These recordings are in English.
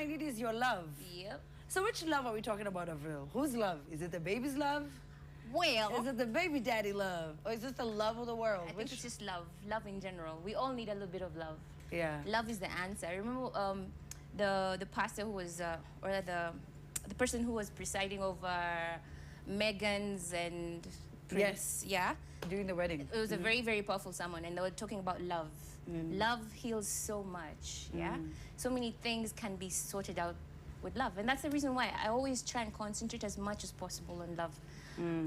need is your love. Yep. So which love are we talking about, Avril? Whose love? Is it the baby's love? Well, Is it the baby daddy love? Or is this the love of the world? I think it's just love. Love in general. We all need a little bit of love. Yeah. Love is the answer. I remember the pastor who was, or the person who was presiding over Megan's and Prince. Yes. Yeah. During the wedding. It was a very, very powerful sermon, and they were talking about love. Love heals so much. Yeah. So many things can be sorted out with love, and that's the reason why I always try and concentrate as much as possible on love.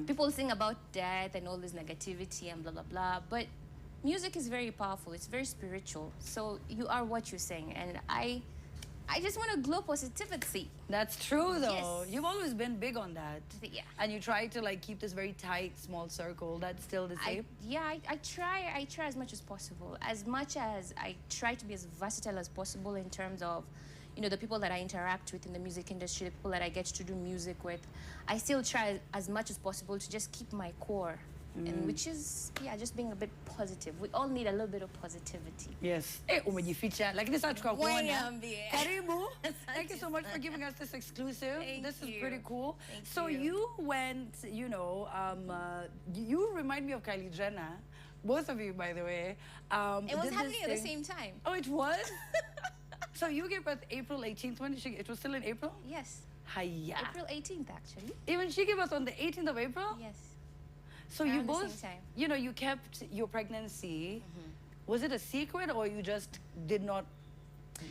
People sing about death and all this negativity and blah blah blah, but music is very powerful. It's very spiritual. So you are what you sing, and I just want to glow positivity. That's true, though. Yes. You've always been big on that. Yeah. And you try to like keep this very tight, small circle. That's still the same. I try as much as possible. As much as I try to be as versatile as possible in terms of, you know, the people that I interact with in the music industry, the people that I get to do music with. I still try as much as possible to just keep my core. And which is, just being a bit positive. We all need a little bit of positivity. Yes. Eh, feature. Like this, Wanyambie. Karibu. Thank you so much for giving us this exclusive. This is pretty cool. So you went, you know, you remind me of Kylie Jenner. Both of you, by the way. It was happening at the same time. Oh, it was? So you gave birth April 18th. When did it was still in April? Yes. Hiya. April 18th, actually. Even she gave birth on the 18th of April? Yes. So Around you the both, same time. you know, you kept your pregnancy. Was it a secret or you just did not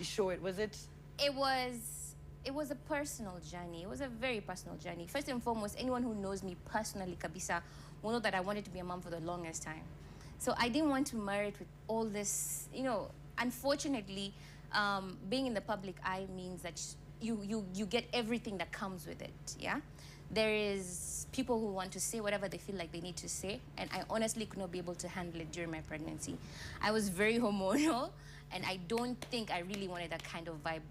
show it? Was it? It was a personal journey. It was a very personal journey. First and foremost, anyone who knows me personally, Kabisa, will know that I wanted to be a mom for the longest time. So I didn't want to marry it with all this, you know, unfortunately, being in the public eye means that you get everything that comes with it, yeah? There is people who want to say whatever they feel like they need to say, and I honestly could not be able to handle it during my pregnancy. I was very hormonal, and I don't think I really wanted that kind of vibe.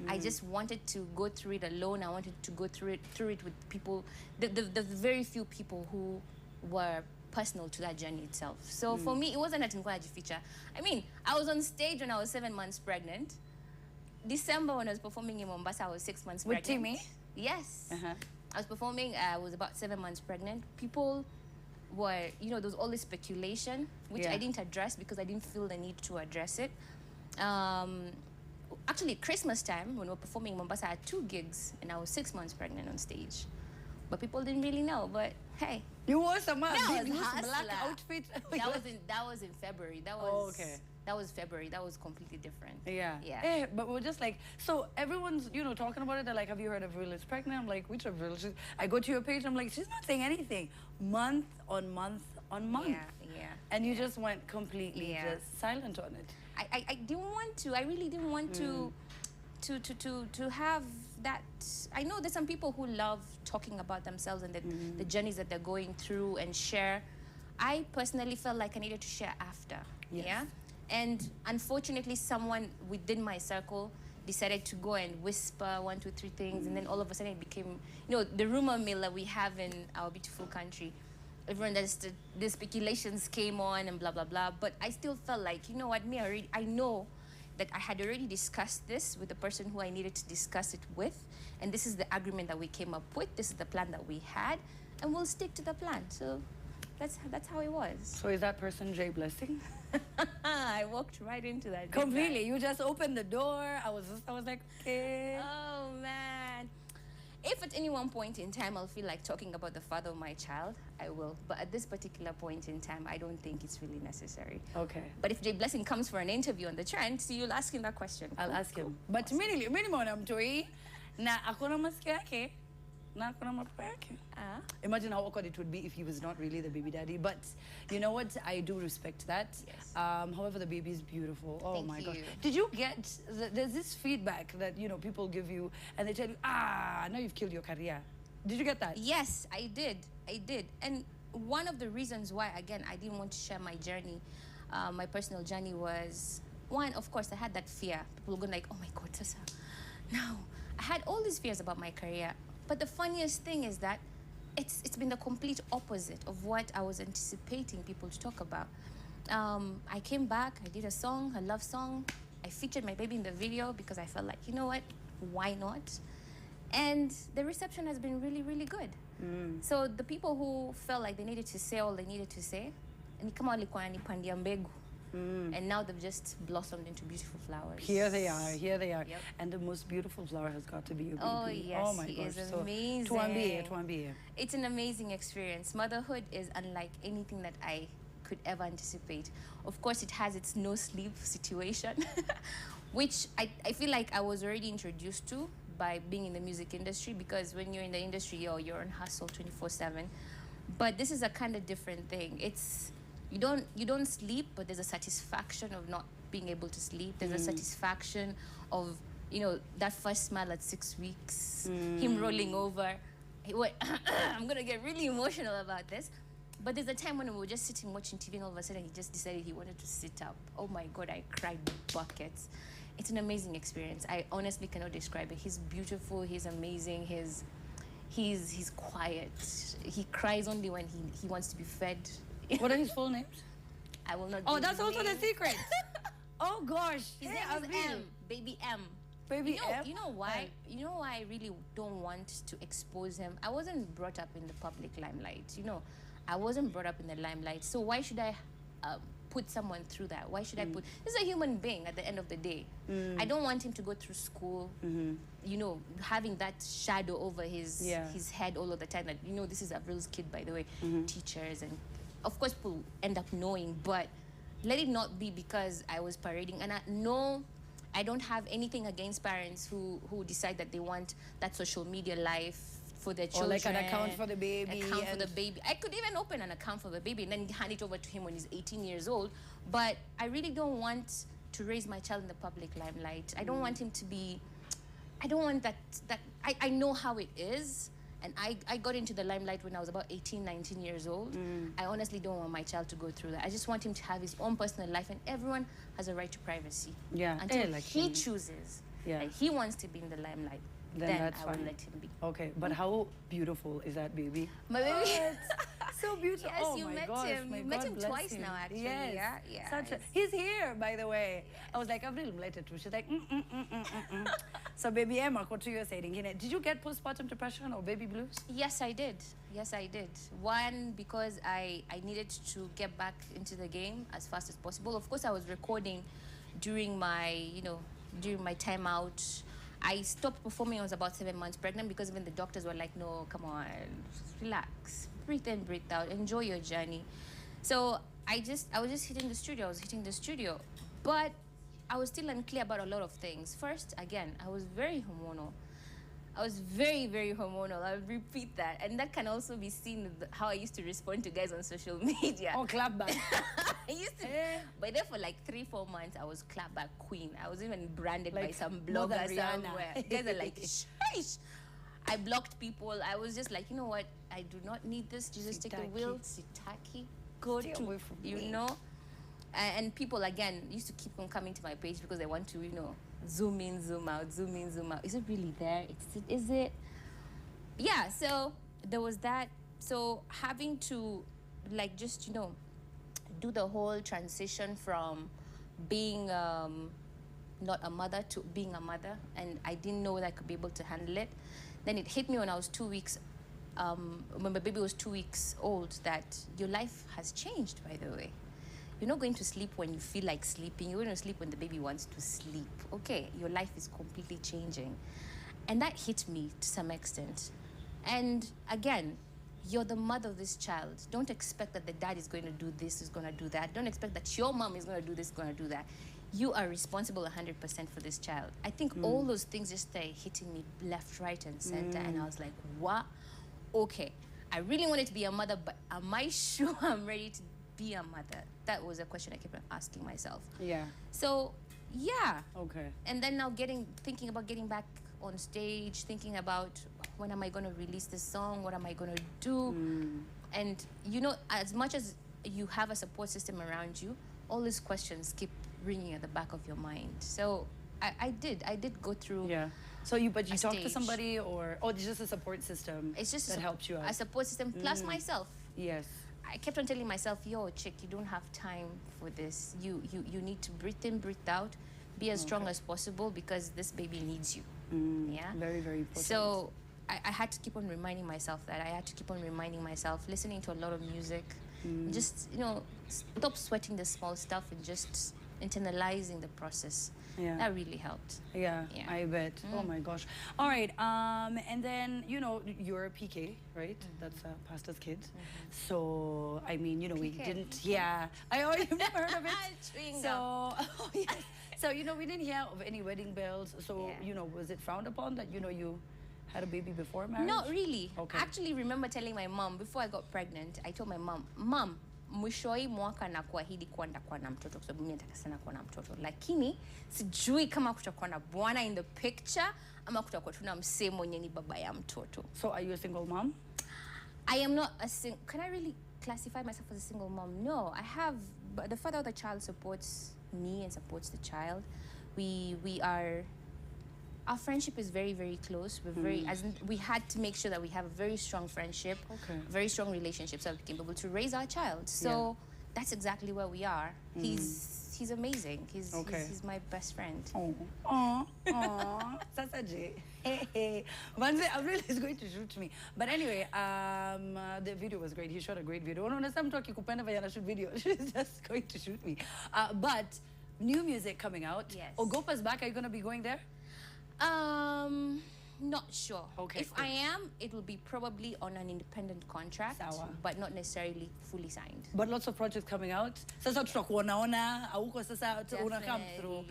I just wanted to go through it alone. I wanted to go through it with people, the very few people who were personal to that journey itself. So for me, it wasn't a Tinkwaji feature. I mean, I was on stage when I was 7 months pregnant. December when I was performing in Mombasa, I was 6 months pregnant. With Timmy? Yes. I was performing, I was about 7 months pregnant. People were, you know, there was all this speculation, which I didn't address because I didn't feel the need to address it. Actually, Christmas time, when we were performing in Mombasa, I had 2 gigs, and I was 6 months pregnant on stage. But people didn't really know, but hey. You wore some black hustler. outfit? That was in February. That was, okay. That was February. That was completely different. Yeah. Yeah. Eh, but we're just like, so everyone's, you know, talking about it. They're like, have you heard of Avril is pregnant? I'm like, which Avril? I go to your page. I'm like, she's not saying anything. Month on month on month. Yeah. And you just went completely just silent on it. I didn't want to. I really didn't want to have that. I know there's some people who love talking about themselves and the journeys that they're going through and share. I personally felt like I needed to share after. Yes. Yeah. And unfortunately, someone within my circle decided to go and whisper 1, 2, 3 things, and then all of a sudden it became, you know, the rumor mill that we have in our beautiful country. Everyone, the speculations came on and blah blah blah. But I still felt like, you know what, I know that I had already discussed this with the person who I needed to discuss it with, and this is the agreement that we came up with. This is the plan that we had, and we'll stick to the plan. So that's how it was. So is that person Jay Blessing? I walked right into that. Completely. You just opened the door. I was like, okay. Oh man. If at any one point in time I'll feel like talking about the father of my child, I will. But at this particular point in time, I don't think it's really necessary. Okay. But if Jay Blessing comes for an interview on the trend, so you'll ask him that question. I'll ask him. But minimum namtoi na akona masikio yake. Imagine how awkward it would be if he was not really the baby daddy. But you know what? I do respect that. Yes. However, the baby is beautiful. Oh Thank my gosh. you. Did you get, there's this feedback that, you know, people give you and they tell you, now you've killed your career. Did you get that? Yes, I did. And one of the reasons why, again, I didn't want to share my journey, my personal journey was, one, of course, I had that fear. People were going like, oh my God, Tessa. No. I had all these fears about my career. But the funniest thing is that it's been the complete opposite of what I was anticipating people to talk about. I came back, I did a song, a love song. I featured my baby in the video because I felt like, you know what? why not? And the reception has been really, really good. So the people who felt like they needed to say all they needed to say, ni kama walikuwa wananipandia mbegu. And now they've just blossomed into beautiful flowers. Here they are, here they are. Yep. And the most beautiful flower has got to be your baby. Oh, yes, oh my he gosh. is amazing. Tuambie. It's an amazing experience. Motherhood is unlike anything that I could ever anticipate. Of course, it has its no-sleep situation, which I feel like I was already introduced to by being in the music industry, because when you're in the industry, you're on hustle 24/7. But this is a kind of different thing. It's you don't sleep, but there's a satisfaction of not being able to sleep. There's a satisfaction of, you know, that first smile at 6 weeks, him rolling over. I'm gonna get really emotional about this. But there's a time when we were just sitting watching TV and all of a sudden he just decided he wanted to sit up. Oh my God, I cried buckets. It's an amazing experience. I honestly cannot describe it. He's beautiful, he's amazing, he's quiet. He cries only when he wants to be fed. What are his full names? I will not. Oh, that's also the secret. Oh gosh. His name is M. Baby M. Baby M. You know why? You know why I really don't want to expose him? I wasn't brought up in the public limelight. You know, I wasn't brought up in the limelight. So why should I put someone through that? Why should I put? This is a human being at the end of the day. I don't want him to go through school. You know, having that shadow over his head all of the time. That, you know, this is Avril's kid, by the way. Teachers and of course people end up knowing, but let it not be because I was parading. And I don't have anything against parents who decide that they want that social media life for their children. Or like an account for the baby. Account for the baby. I could even open an account for the baby and then hand it over to him when he's 18 years old. But I really don't want to raise my child in the public limelight. I don't want him to be, I don't want that I know how it is. And I got into the limelight when I was about 18, 19 years old. I honestly don't want my child to go through that. I just want him to have his own personal life, and everyone has a right to privacy. Yeah. Until he chooses that he wants to be in the limelight, then I will let him be. Okay, but how beautiful is that baby? My baby. So beautiful. Yes, oh you my met gosh, him. You met him twice now, actually. Yes. Yeah. He's here, by the way. I was like, Avril, related to. She's like, So, baby Emma, what you were saying? Did you get postpartum depression or baby blues? Yes, I did. Yes, I did. One, because I needed to get back into the game as fast as possible. Of course, I was recording during my time out. I stopped performing. I was about 7 months pregnant because even the doctors were like, no, come on, relax, breathe in, breathe out, enjoy your journey. So I was just hitting the studio. But I was still unclear about a lot of things. First, again, I was very hormonal. I was very, very hormonal. I would repeat that. And that can also be seen with how I used to respond to guys on social media. Oh, clap back. I used to. But there for like 3-4 months, I was clapback queen. I was even branded like by some blogger somewhere. Guys are like, sheesh. I blocked people. I was just like, you know what? I do not need this. Jesus, take the wheel. Sitaki. Go Stay to, away from me. you know. And people, again, used to keep on coming to my page because they want to, you know, zoom in, zoom out, zoom in, zoom out. Is it really there? Is it? Yeah, so there was that. So having to, like, just, you know, do the whole transition from being not a mother to being a mother, and I didn't know that I could be able to handle it. Then it hit me when I was 2 weeks, when my baby was 2 weeks old, that your life has changed, by the way. You're not going to sleep when you feel like sleeping. You're going to sleep when the baby wants to sleep. Okay, your life is completely changing. And that hit me to some extent. And again, you're the mother of this child. Don't expect that the dad is going to do this, is going to do that. Don't expect that your mom is going to do this, going to do that. You are responsible 100% for this child. I think all those things just started hitting me left, right, and center. And I was like, what? Okay, I really wanted to be a mother, but am I sure I'm ready to be a mother? That was a question I kept on asking myself. Yeah. So, yeah. Okay. And then now thinking about getting back on stage, thinking about when am I going to release this song? What am I going to do? And, you know, as much as you have a support system around you, all these questions keep ringing at the back of your mind. So I did go through. Yeah. So you talk to somebody, or it's just a support system? It's just that helps you out. A support system plus myself. Yes. I kept on telling myself, yo, chick, you don't have time for this. You need to breathe in, breathe out, be as strong as possible because this baby needs you. Yeah. Very, very important. So I had to keep on reminding myself that. I had to keep on reminding myself, listening to a lot of music, just, you know, stop sweating the small stuff and just internalizing the process. Yeah. That really helped. Yeah, I bet. Oh my gosh. All right. And then, you know, you're a PK, right? That's a pastor's kid. So, I mean, you know, we PK. didn't, yeah. I already never heard of it. Chewing So, gum. oh, yes. So, you know, we didn't hear of any wedding bells. So, Yeah. you know, was it frowned upon that, you know, you had a baby before marriage? Not really. Okay. I actually remember telling my mom, before I got pregnant, I told my mom, Mom, mwishoi mwaka na kuahidi kuwa nitakuwa na mtoto kwa sababu mimi nataka sana kuwa na mtoto. Lakini sijui kama kutakuwa na bwana in the picture ama kutakuwa tuna msee mwenye ni baba ya mtoto. So, are you a single mom? I am not a single. Can I really classify myself as a single mom? No, I have. But the father of the child supports me and supports the child. We are. Our friendship is very, very close. We're very, as in, we had to make sure that we have a very strong friendship, very strong relationship, so that we can be able to raise our child. So that's exactly where we are. He's amazing. He's my best friend. Oh, Sasa J. Hey. Manze, Avril is going to shoot me. But anyway, the video was great. He shot a great video. No, some talking kupenda vayana shoot video. She's just going to shoot me. But new music coming out. Yes. Ogopa's back. Are you going to be going there? Not sure. Okay. If I am, it will be probably on an independent contract, Sawa. but not necessarily fully signed. But lots of projects coming out. Sasa tutakuonaona, auko sasa una come through.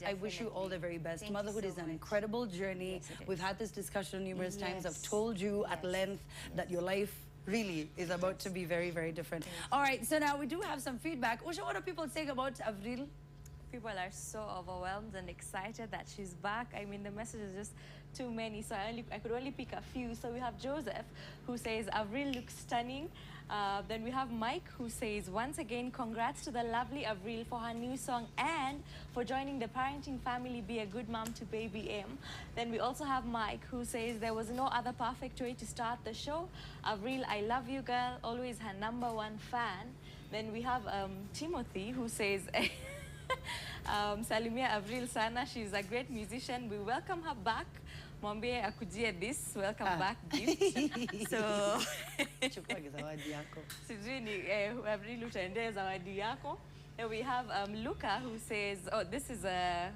I wish you all the very best. Thank Motherhood you is so an much. incredible journey. Yes, it is. We've had this discussion numerous times. I've Yes. told you at length that your life really is about to be very, very different. All right, so now we do have some feedback. Usha, what are people saying about Avril? People are so overwhelmed and excited that she's back. I mean, the message is just too many, so I could only pick a few. So we have Joseph, who says, Avril looks stunning. Then we have Mike, who says, once again, congrats to the lovely Avril for her new song and for joining the parenting family, Be a Good Mom to Baby M. Then we also have Mike, who says, there was no other perfect way to start the show. Avril, I love you, girl. Always her #1 fan. Then we have Timothy, who says, Salimia Avril sana, she's a great musician. We welcome her back. Mwambie akujie this welcome back gift. So Chukua zawadi yako. sijui ni Avril utaendea zawadi yako. Then we have Luca, who says, oh, this is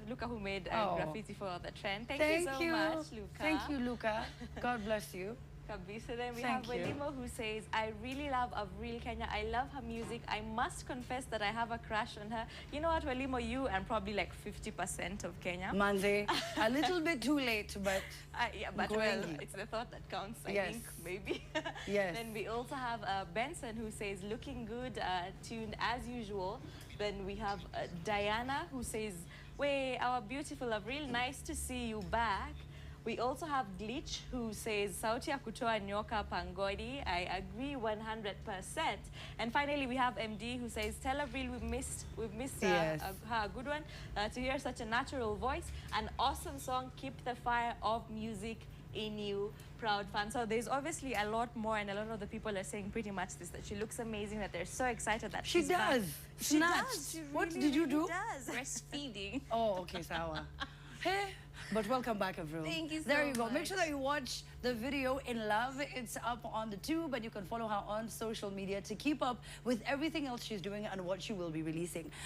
Luca who made graffiti for the trend. Thank you so much, Luca. Thank you, Luca. God bless you. Kabisa. Then we Thank have you. Welimo, who says, I really love Avril Kenya. I love her music. I must confess that I have a crush on her. You know what, Welimo, you and probably like 50% of Kenya. Manze, a little bit too late, but Yeah, but well, Ngwengi. it's the thought that counts, I Yes. think, maybe. Yes. Then we also have Benson, who says, looking good, tuned as usual. Then we have Diana, who says, way, our beautiful Avril, nice to see you back. We also have Glitch, who says, Sauti ya kutoa nyoka pangodi. I agree 100%. And finally, we have MD, who says, tell Avril we've missed Yes. her a good one. To hear such a natural voice, an awesome song, keep the fire of music in you, proud fan. So there's obviously a lot more, and a lot of the people are saying pretty much this, that she looks amazing, that they're so excited that she she's back. does. She Snatched. does. She What really, did you really do? does. Breastfeeding. Oh, okay, sawa. Hey, but welcome back, Avril. Thank you so There you go. Make sure much. that you watch the video In Love. It's up on the tube, and you can follow her on social media to keep up with everything else she's doing and what she will be releasing.